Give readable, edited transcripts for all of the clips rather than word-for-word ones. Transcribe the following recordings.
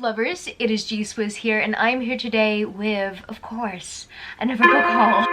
lovers, it is G-Swizz here, and I'm here today with, of course, another book haul.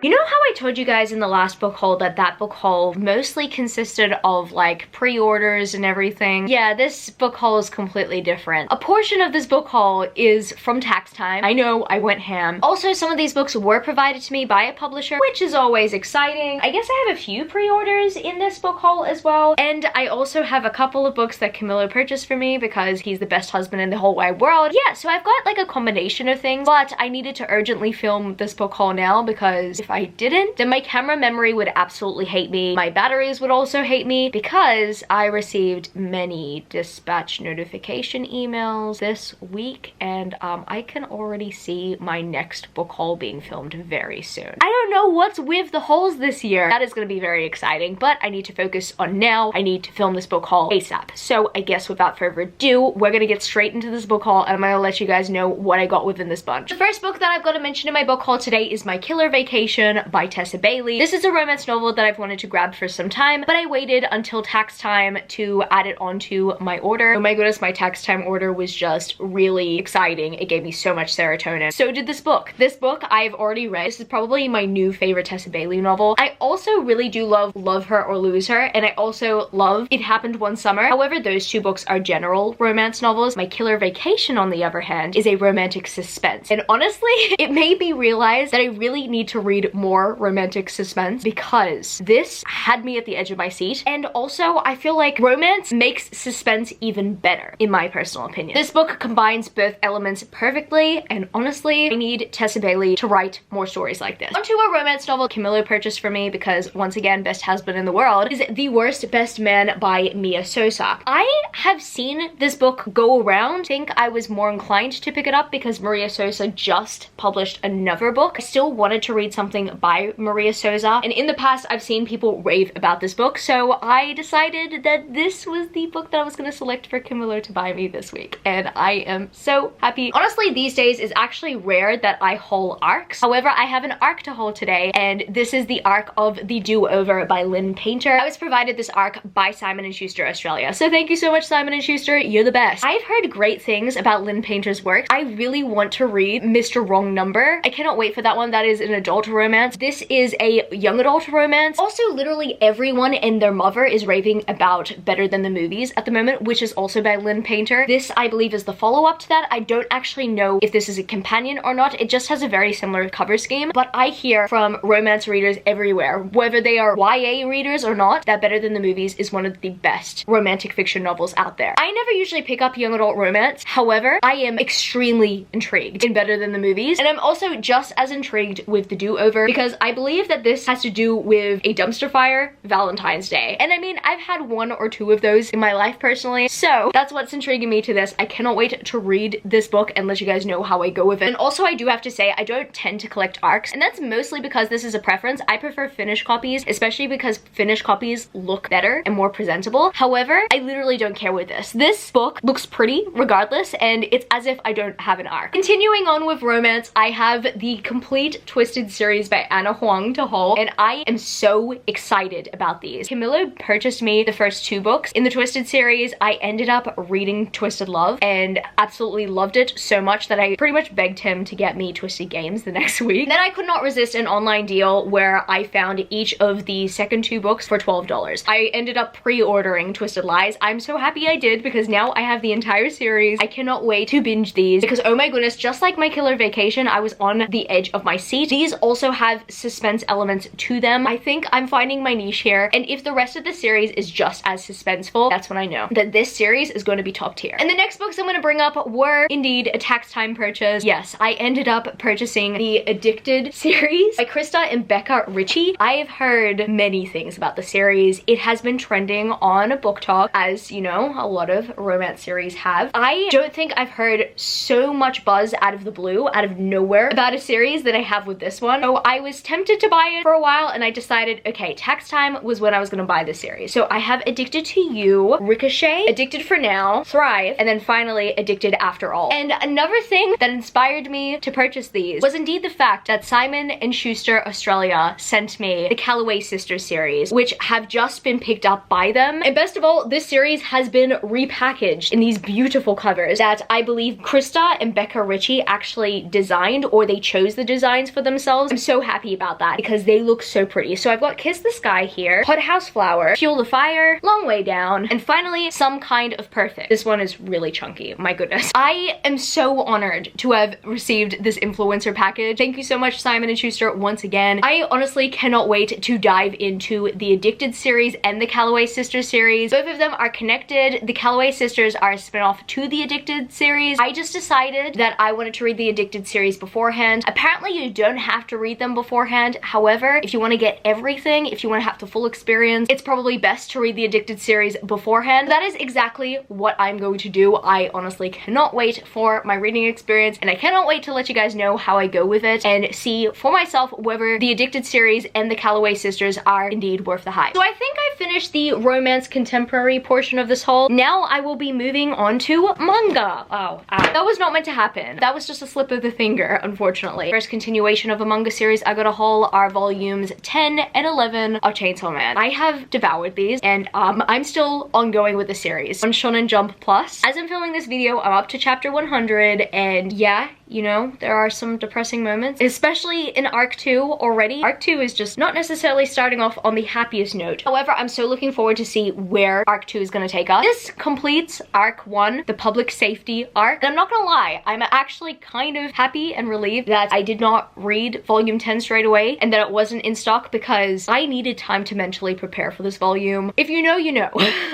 You know how I told you guys in the last book haul that book haul mostly consisted of like pre-orders and everything? Yeah, this book haul is completely different. A portion of this book haul is from tax time. I know, I went ham. Also, some of these books were provided to me by a publisher, which is always exciting. I guess I have a few pre-orders in this book haul as well. And I also have a couple of books that Camilo purchased for me because he's the best husband in the whole wide world. Yeah, so I've got like a combination of things, but I needed to urgently film this book haul now because if I didn't, then my camera memory would absolutely hate me. My batteries would also hate me because I received many dispatch notification emails this week, and I can already see my next book haul being filmed very soon. I don't know what's with the hauls this year. That is going to be very exciting, but I need to focus on now. I need to film this book haul ASAP. So I guess without further ado, we're going to get straight into this book haul, and I'm going to let you guys know what I got within this bunch. The first book that I've got to mention in my book haul today is My Killer Vacation by Tessa Bailey. This is a romance novel that I've wanted to grab for some time, but I waited until tax time to add it onto my order. Oh my goodness, my tax time order was just really exciting. It gave me so much serotonin. So did this book. This book I've already read. This is probably my new favorite Tessa Bailey novel. I also really do love Her or Lose Her, and I also love It Happened One Summer. However, those two books are general romance novels. My Killer Vacation, on the other hand, is a romantic suspense. And honestly, it made me realize that I really need to read more romantic suspense because this had me at the edge of my seat. And also, I feel like romance makes suspense even better, in my personal opinion. This book combines both elements perfectly, and honestly, I need Tessa Bailey to write more stories like this. Onto a romance novel Camilo purchased for me because, once again, best husband in the world, is The Worst Best Man by Mia Sosa. I have seen this book go around. I think I was more inclined to pick it up because Maria Sosa just published another book. I still wanted to read something by Maria Sosa, and in the past I've seen people rave about this book, so I decided that this was the book that I was going to select for Camilo to buy me this week, and I am so happy. Honestly, these days it's actually rare that I haul arcs. However, I have an arc to haul today, and this is the arc of The Do-Over by Lynn Painter. I was provided this arc by Simon & Schuster Australia, so thank you so much, Simon & Schuster. You're the best. I've heard great things about Lynn Painter's work. I really want to read Mr. Wrong Number. I cannot wait for that one. That is an adult romance. This is a young adult romance. Also, literally everyone and their mother is raving about Better Than the Movies at the moment, which is also by Lynn Painter. This, I believe, is the follow-up to that. I don't actually know if this is a companion or not. It just has a very similar cover scheme, but I hear from romance readers everywhere, whether they are YA readers or not, that Better Than the Movies is one of the best romantic fiction novels out there. I never usually pick up young adult romance. However, I am extremely intrigued in Better Than the Movies, and I'm also just as intrigued with The Do-Over because I believe that this has to do with a dumpster fire Valentine's Day. And I mean, I've had one or two of those in my life personally, so that's what's intriguing me to this. I cannot wait to read this book and let you guys know how I go with it. And also, I do have to say, I don't tend to collect arcs, and that's mostly because this is a preference. I prefer finished copies, especially because finished copies look better and more presentable. However, I literally don't care with this. This book looks pretty regardless, and it's as if I don't have an arc. Continuing on with romance, I have the complete Twisted series by Anna Huang to haul, and I am so excited about these. Camilo purchased me the first two books in the Twisted series. I ended up reading Twisted Love and absolutely loved it so much that I pretty much begged him to get me Twisted Games the next week. Then I could not resist an online deal where I found each of the second two books for $12. I ended up pre-ordering Twisted Lies. I'm so happy I did because now I have the entire series. I cannot wait to binge these because, oh my goodness, just like My Killer Vacation, I was on the edge of my seat. These also have suspense elements to them. I think I'm finding my niche here, and if the rest of the series is just as suspenseful, that's when I know that this series is going to be top tier. And the next books I'm going to bring up were indeed a tax time purchase. Yes, I ended up purchasing the Addicted series by Krista and Becca Ritchie. I have heard many things about the series. It has been trending on Book Talk, as you know, a lot of romance series have. I don't think I've heard so much buzz out of the blue, out of nowhere, about a series that I have with this one. So I was tempted to buy it for a while and I decided, okay, tax time was when I was gonna buy this series. So I have Addicted to You, Ricochet, Addicted for Now, Thrive, and then finally Addicted After All. And another thing that inspired me to purchase these was indeed the fact that Simon & Schuster Australia sent me the Calloway Sisters series, which have just been picked up by them. And best of all, this series has been repackaged in these beautiful covers that I believe Krista and Becca Ritchie actually designed, or they chose the designs for themselves. I'm so happy about that because they look so pretty. So I've got Kiss the Sky here, Hot House Flower, Fuel the Fire, Long Way Down, and finally Some Kind of Perfect. This one is really chunky, my goodness. I am so honored to have received this influencer package. Thank you so much, Simon & Schuster, once again. I honestly cannot wait to dive into the Addicted series and the Calloway Sisters series. Both of them are connected. The Calloway Sisters are a spin-off to the Addicted series. I just decided that I wanted to read the Addicted series beforehand. Apparently you don't have to read them beforehand. However, if you want to get everything, if you want to have the full experience, it's probably best to read the Addicted series beforehand. That is exactly what I'm going to do. I honestly cannot wait for my reading experience, and I cannot wait to let you guys know how I go with it and see for myself whether the Addicted series and the Calloway Sisters are indeed worth the hype. So I think I finished the romance contemporary portion of this haul. Now I will be moving on to manga. Oh, ow. That was not meant to happen. That was just a slip of the finger, unfortunately. First continuation of a manga series I got a haul are volumes 10 and 11 of Chainsaw Man. I have devoured these, and I'm still ongoing with the series on Shonen Jump Plus. As I'm filming this video, I'm up to chapter 100, and yeah, you know, there are some depressing moments, especially in Arc 2 already. Arc 2 is just not necessarily starting off on the happiest note. However, I'm so looking forward to see where Arc 2 is gonna take us. This completes Arc 1, the public safety arc. And I'm not gonna lie, I'm actually kind of happy and relieved that I did not read volume 10 straight away and that it wasn't in stock, because I needed time to mentally prepare for this volume. If you know, you know.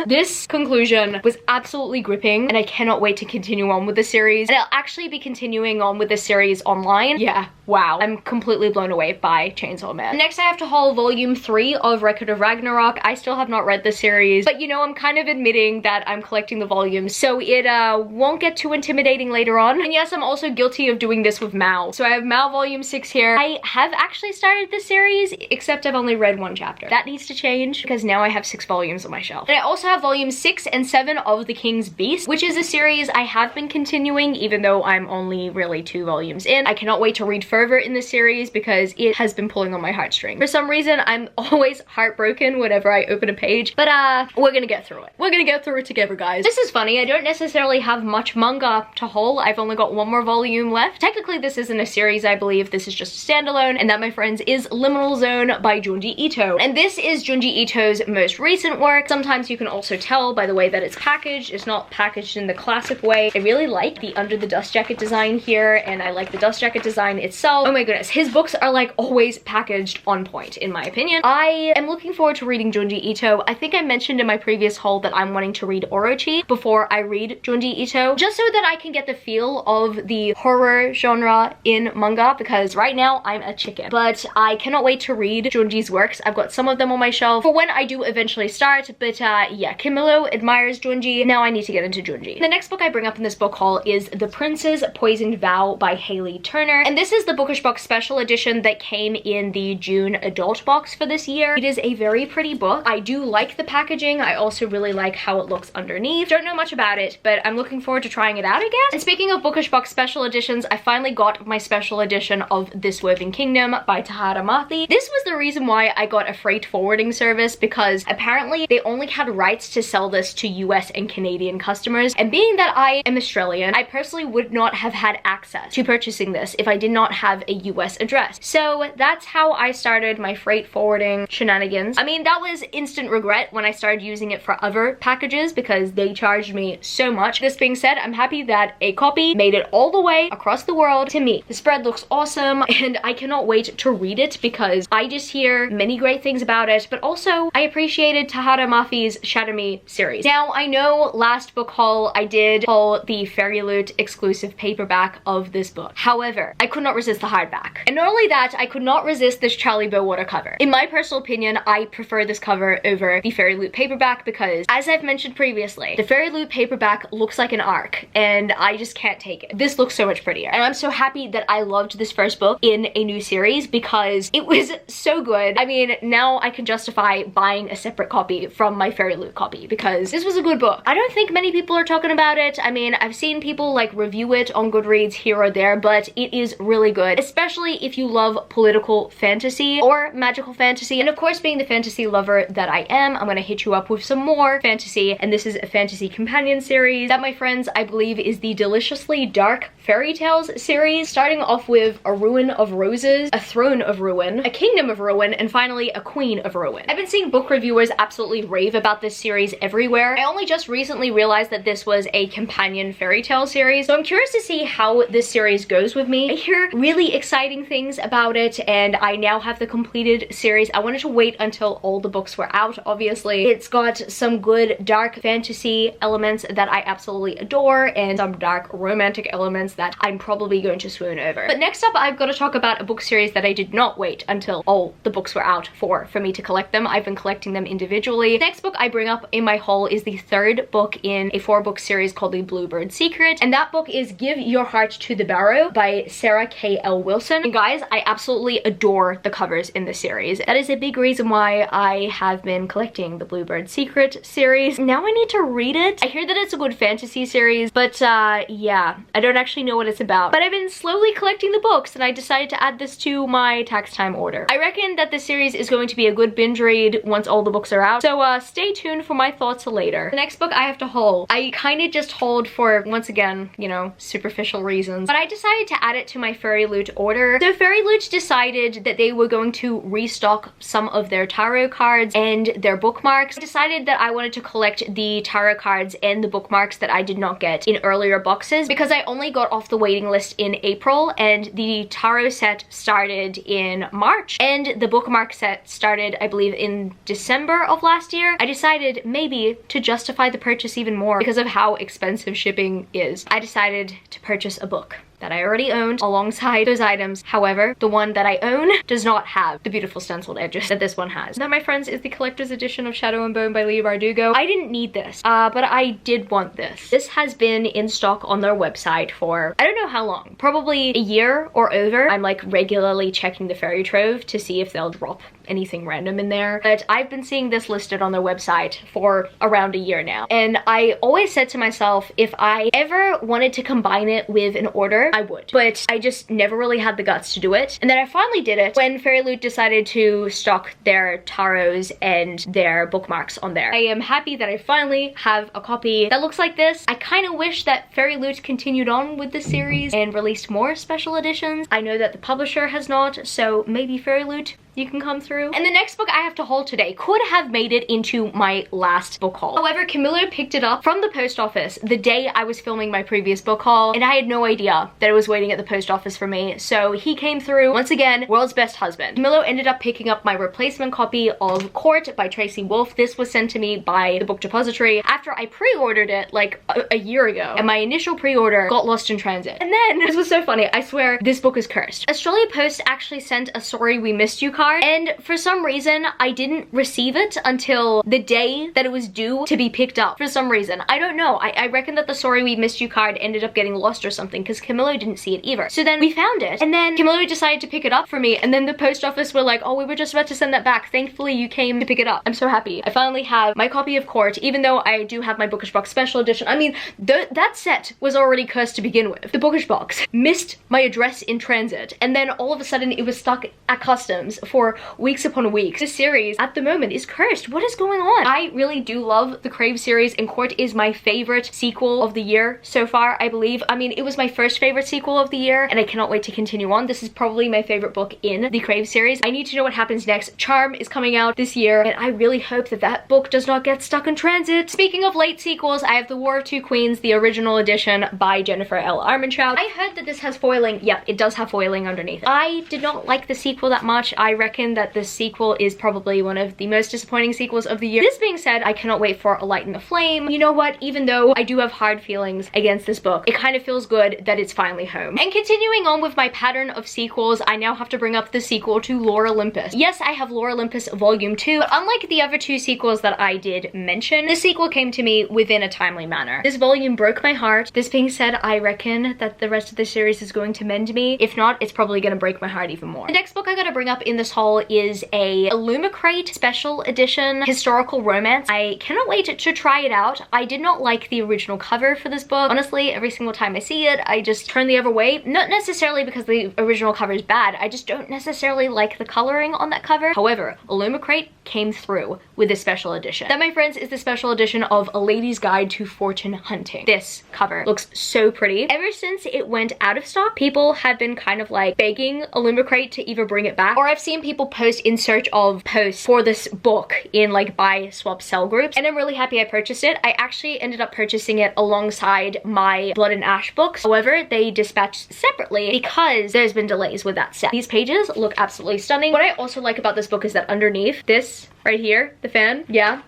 This conclusion was absolutely gripping, and I cannot wait to continue on with the series. And I'll actually be continuing on with this series online. Yeah, wow. I'm completely blown away by Chainsaw Man. Next, I have to haul volume 3 of Record of Ragnarok. I still have not read the series, but you know, I'm kind of admitting that I'm collecting the volumes, so it won't get too intimidating later on. And yes, I'm also guilty of doing this with Mao. So I have Mao volume 6 here. I have actually started this series, except I've only read 1 chapter. That needs to change because now I have 6 volumes on my shelf. And I also have volumes 6 and 7 of The King's Beast, which is a series I have been continuing, even though I'm only really 2 volumes in. I cannot wait to read further in this series because it has been pulling on my heartstrings. For some reason, I'm always heartbroken whenever I open a page, but we're gonna get through it. We're gonna get through it together, guys. This is funny. I don't necessarily have much manga to haul. I've only got 1 more volume left. Technically, this isn't a series, I believe. This is just a standalone, and that, my friends, is Liminal Zone by Jonji Ito. And this is Jonji Ito's most recent work. Sometimes you can also tell by the way that it's packaged. It's not packaged in the classic way. I really like the under the dust jacket design here, and I like the dust jacket design itself. Oh my goodness, his books are like always packaged on point, in my opinion. I am looking forward to reading Jonji Ito. I think I mentioned in my previous haul that I'm wanting to read Orochi before I read Jonji Ito, just so that I can get the feel of the horror genre in manga, because right now I'm a chicken. But I cannot wait to read Jonji's works. I've got some of them on my shelf for when I do eventually start, but yeah, Camilo admires Jonji. Now I need to get into Jonji. The next book I bring up in this book haul is The Prince's Poisoned Vow by Haley Turner, and this is the Bookish Box special edition that came in the June adult box for this year. It is a very pretty book. I do like the packaging. I also really like how it looks underneath. Don't know much about it, but I'm looking forward to trying it out, I guess. And speaking of Bookish Box special editions, I finally got my special edition of This Woven Kingdom by Tahara Mathi. This was the reason why I got a freight forwarding service, because apparently they only had rights to sell this to US and Canadian customers, and being that I am Australian, I personally would not have had access to purchasing this if I did not have a US address. So that's how I started my freight forwarding shenanigans. I mean, that was instant regret when I started using it for other packages because they charged me so much. This being said, I'm happy that a copy made it all the way across the world to me. The spread looks awesome, and I cannot wait to read it because I just hear many great things about it, but also I appreciated Tahara Mathi's Shatter Me series. Now, I know last book haul I did haul the Fairy Loot exclusive paperback of this book. However, I could not resist resist the hardback. And not only that, I could not resist this Charlie Bowater cover. In my personal opinion, I prefer this cover over the Fairy Loot paperback because, as I've mentioned previously, the Fairy Loot paperback looks like an arc, and I just can't take it. This looks so much prettier. And I'm so happy that I loved this first book in a new series because it was so good. I mean, now I can justify buying a separate copy from my Fairy Loot copy because this was a good book. I don't think many people are talking about it. I mean, I've seen people like review it on Goodreads here or there, but it is really good, especially if you love political fantasy or magical fantasy. And of course, being the fantasy lover that I am, I'm gonna hit you up with some more fantasy, and this is a fantasy companion series that, my friends, I believe is the Deliciously Dark Fairy Tales series, starting off with A Ruin of Roses, A Throne of Ruin, A Kingdom of Ruin, and finally A Queen of Ruin. I've been seeing book reviewers absolutely rave about this series everywhere. I only just recently realized that this was a companion fairy tale series, so I'm curious to see how this series goes with me. I hear really exciting things about it, and I now have the completed series. I wanted to wait until all the books were out, obviously. It's got some good dark fantasy elements that I absolutely adore, and some dark romantic elements that I'm probably going to swoon over. But next up, I've got to talk about a book series that I did not wait until all the books were out for me to collect them. I've been collecting them individually. The next book I bring up in my haul is the third book in a 4-book series called The Bluebird Secret, and that book is Give Your Heart to the Barrow by Sarah K.L. Wilson. And guys, I absolutely adore the covers in this series. That is a big reason why I have been collecting the Bluebird Secret series. Now I need to read it. I hear that it's a good fantasy series, but yeah, I don't actually know what it's about. But I've been slowly collecting the books, and I decided to add this to my tax time order. I reckon that this series is going to be a good binge read once all the books are out, so stay tuned for my thoughts later. The next book I have to haul, I kind of just hauled for, once again, you know, superficial reasons, but I decided to add it to my Fairy Loot order. So Fairy Loot decided that they were going to restock some of their tarot cards and their bookmarks. I decided that I wanted to collect the tarot cards and the bookmarks that I did not get in earlier boxes because I only got off the waiting list in April, and the tarot set started in March, and the bookmark set started, I believe, in December of last year. I decided maybe to justify the purchase even more because of how expensive shipping is. I decided to purchase a book that I already owned alongside those items. However, the one that I own does not have the beautiful stenciled edges that this one has. That, my friends, is the collector's edition of Shadow and Bone by Leigh Bardugo. I didn't need this, but I did want this. This has been in stock on their website for, I don't know how long, probably a year or over. I'm like regularly checking the Fairy Trove to see if they'll drop anything random in there, but I've been seeing this listed on their website for around a year now, and I always said to myself, if I ever wanted to combine it with an order, I would, but I just never really had the guts to do it. And then I finally did it when Fairy Loot decided to stock their tarots and their bookmarks on there. I am happy that I finally have a copy that looks like this. I kind of wish that Fairy Loot continued on with the series and released more special editions. I know that the publisher has not, so maybe Fairy Loot, you can come through. And the next book I have to haul today could have made it into my last book haul. However, Camilo picked it up from the post office the day I was filming my previous book haul, and I had no idea that it was waiting at the post office for me. So he came through, once again, world's best husband. Camilo ended up picking up my replacement copy of Court by Tracy Wolfe. This was sent to me by the Book Depository after I pre-ordered it like a year ago, and my initial pre-order got lost in transit. And then, this was so funny, I swear this book is cursed. Australia Post actually sent a Sorry We Missed You card, and for some reason I didn't receive it until the day that it was due to be picked up. For some reason, I don't know. I reckon that the Sorry We Missed You card ended up getting lost or something because Camilo didn't see it either. So then we found it, and then Camilo decided to pick it up for me, and then the post office were like, oh, we were just about to send that back. Thankfully you came to pick it up. I'm so happy. I finally have my copy of Court, even though I do have my Bookish Box special edition. I mean, that set was already cursed to begin with. The Bookish Box missed my address in transit, and then all of a sudden it was stuck at customs for weeks upon weeks. This series at the moment is cursed. What is going on? I really do love the Crave series, and Court is my favorite sequel of the year so far, I believe. I mean, it was my first favorite sequel of the year, and I cannot wait to continue on. This is probably my favorite book in the Crave series. I need to know what happens next. Charm is coming out this year, and I really hope that that book does not get stuck in transit. Speaking of late sequels, I have The War of Two Queens, the original edition by Jennifer L. Armentrout. I heard that this has foiling. Yep, it does have foiling underneath it. I did not like the sequel that much. I reckon that this sequel is probably one of the most disappointing sequels of the year. This being said, I cannot wait for A Light in the Flame. You know what? Even though I do have hard feelings against this book, it kind of feels good that it's finally home. And continuing on with my pattern of sequels, I now have to bring up the sequel to Lore Olympus. Yes, I have Lore Olympus Volume 2, but unlike the other two sequels that I did mention, this sequel came to me within a timely manner. This volume broke my heart. This being said, I reckon that the rest of the series is going to mend me. If not, it's probably going to break my heart even more. The next book I gotta bring up in this haul is a Illumicrate special edition historical romance. I cannot wait to try it out. I did not like the original cover for this book. Honestly, every single time I see it, I just turn the other way. Not necessarily because the original cover is bad, I just don't necessarily like the coloring on that cover. However, Illumicrate came through with this special edition. That, my friends, is the special edition of A Lady's Guide to Fortune Hunting. This cover looks so pretty. Ever since it went out of stock, people have been kind of like begging Illumicrate to either bring it back, or I've seen people post in search of posts for this book in like buy, swap, sell groups, and I'm really happy I purchased it. I actually ended up purchasing it alongside my Blood and Ash books. However, they dispatched separately because there's been delays with that set. These pages look absolutely stunning. What I also like about this book is that underneath this right here, the fan, yeah,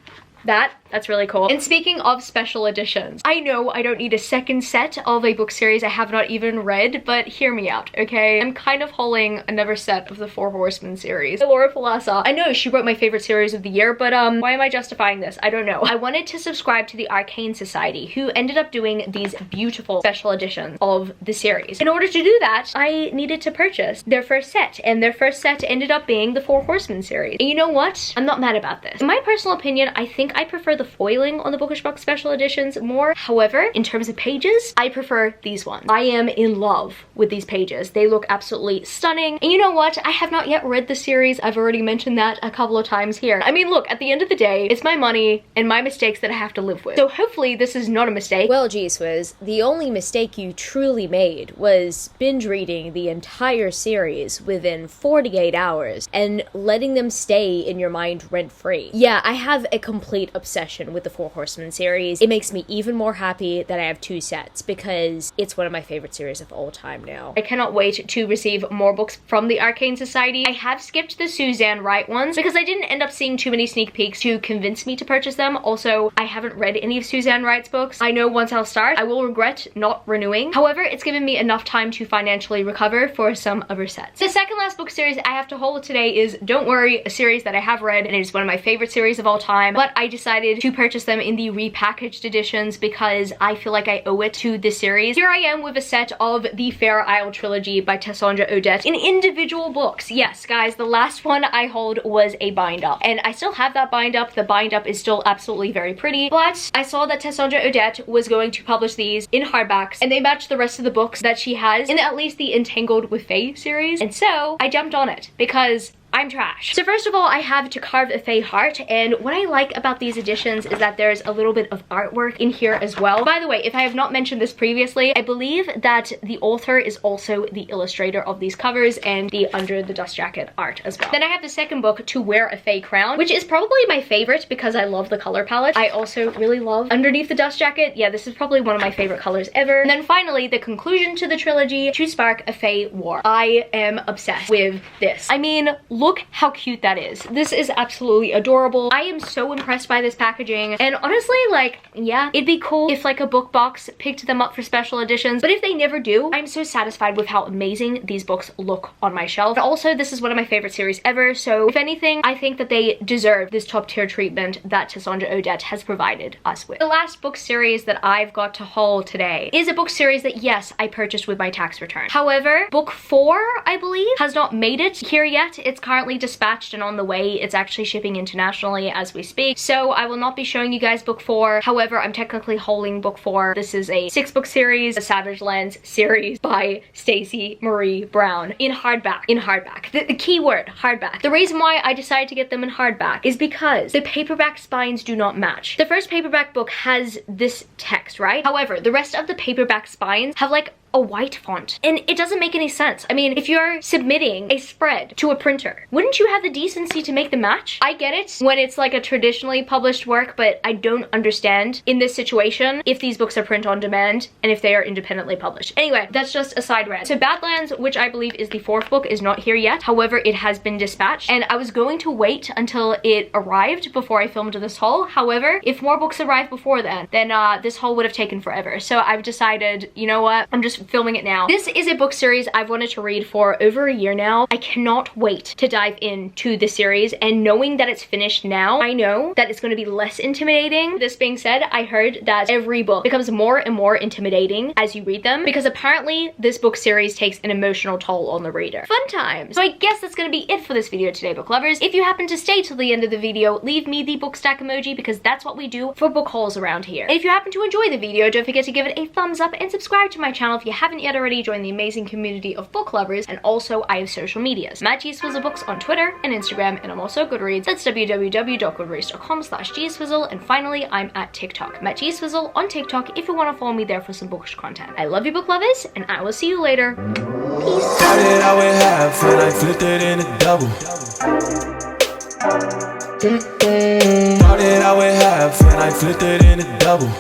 that's really cool. And speaking of special editions, I know I don't need a second set of a book series I have not even read, but hear me out, okay? I'm kind of hauling another set of the Four Horsemen series. Laura Palasa. I know she wrote my favorite series of the year, but why am I justifying this? I don't know. I wanted to subscribe to the Arcane Society, who ended up doing these beautiful special editions of the series. In order to do that, I needed to purchase their first set, and their first set ended up being the Four Horsemen series. And you know what? I'm not mad about this. In my personal opinion, I think I prefer the foiling on the Bookish Box special editions more. However, in terms of pages, I prefer these ones. I am in love with these pages. They look absolutely stunning. And you know what? I have not yet read the series. I've already mentioned that a couple of times here. I mean, look, at the end of the day, it's my money and my mistakes that I have to live with. So hopefully this is not a mistake. Well, geez whiz, the only mistake you truly made was binge reading the entire series within 48 hours and letting them stay in your mind rent-free. Yeah, I have a complete obsession with the Four Horsemen series. It makes me even more happy that I have two sets because it's one of my favorite series of all time now. I cannot wait to receive more books from the Arcane Society. I have skipped the Suzanne Wright ones because I didn't end up seeing too many sneak peeks to convince me to purchase them. Also, I haven't read any of Suzanne Wright's books. I know once I'll start, I will regret not renewing. However, it's given me enough time to financially recover for some other sets. The second last book series I have to haul today is Don't Worry, a series that I have read and it is one of my favorite series of all time, but I decided to purchase them in the repackaged editions because I feel like I owe it to this series. Here I am with a set of the Fair Isle Trilogy by Tessandra Odette in individual books. Yes, guys, the last one I hauled was a bind-up, and I still have that bind-up. The bind-up is still absolutely very pretty, but I saw that Tessandra Odette was going to publish these in hardbacks, and they match the rest of the books that she has in at least the Entangled with Fae series, and so I jumped on it because I'm trash. So first of all, I have To Carve a Fae Heart, and what I like about these editions is that there's a little bit of artwork in here as well. By the way, if I have not mentioned this previously, I believe that the author is also the illustrator of these covers and the Under the Dust Jacket art as well. Then I have the second book, To Wear a Fae Crown, which is probably my favorite because I love the color palette. I also really love Underneath the Dust Jacket. Yeah, this is probably one of my favorite colors ever. And then finally, the conclusion to the trilogy, To Spark a Fae War. I am obsessed with this. I mean, look how cute that is. This is absolutely adorable. I am so impressed by this packaging, and honestly, like, yeah, it'd be cool if like a book box picked them up for special editions, but if they never do, I'm so satisfied with how amazing these books look on my shelf. But also, this is one of my favorite series ever, so if anything, I think that they deserve this top tier treatment that Tessandra Odette has provided us with. The last book series that I've got to haul today is a book series that, yes, I purchased with my tax return. However, book 4, I believe, has not made it here yet. It's currently dispatched and on the way. It's actually shipping internationally as we speak, so I will not be showing you guys book 4. However, I'm technically hauling book 4. This is a 6-book series, a Savage Lands series by Stacey Marie Brown in hardback. The key word, hardback. The reason why I decided to get them in hardback is because the paperback spines do not match. The first paperback book has this text, right? However, the rest of the paperback spines have like a white font. And it doesn't make any sense. I mean, if you're submitting a spread to a printer, wouldn't you have the decency to make the match? I get it when it's like a traditionally published work, but I don't understand in this situation if these books are print on demand and if they are independently published. Anyway, that's just a side rant. So Badlands, which I believe is the 4th book, is not here yet. However, it has been dispatched, and I was going to wait until it arrived before I filmed this haul. However, if more books arrive before then this haul would have taken forever. So I've decided, you know what, I'm just filming it now. This is a book series I've wanted to read for over a year now. I cannot wait to dive into the series, and knowing that it's finished now, I know that it's going to be less intimidating. This being said, I heard that every book becomes more and more intimidating as you read them, because apparently this book series takes an emotional toll on the reader. Fun times! So I guess that's going to be it for this video today, book lovers. If you happen to stay till the end of the video, leave me the book stack emoji, because that's what we do for book hauls around here. And if you happen to enjoy the video, don't forget to give it a thumbs up and subscribe to my channel if you haven't yet already. Join the amazing community of book lovers, and also I have social medias. I'm at GSwizzleBooks on Twitter and Instagram, and I'm also Goodreads. That's www.goodreads.com/GSwizzle, and finally I'm at TikTok. I'm at GSwizzle on TikTok if you want to follow me there for some bookish content. I love you, book lovers, and I will see you later. Peace. Started out with half and I flipped it into double. Started out with half and I flipped it into double.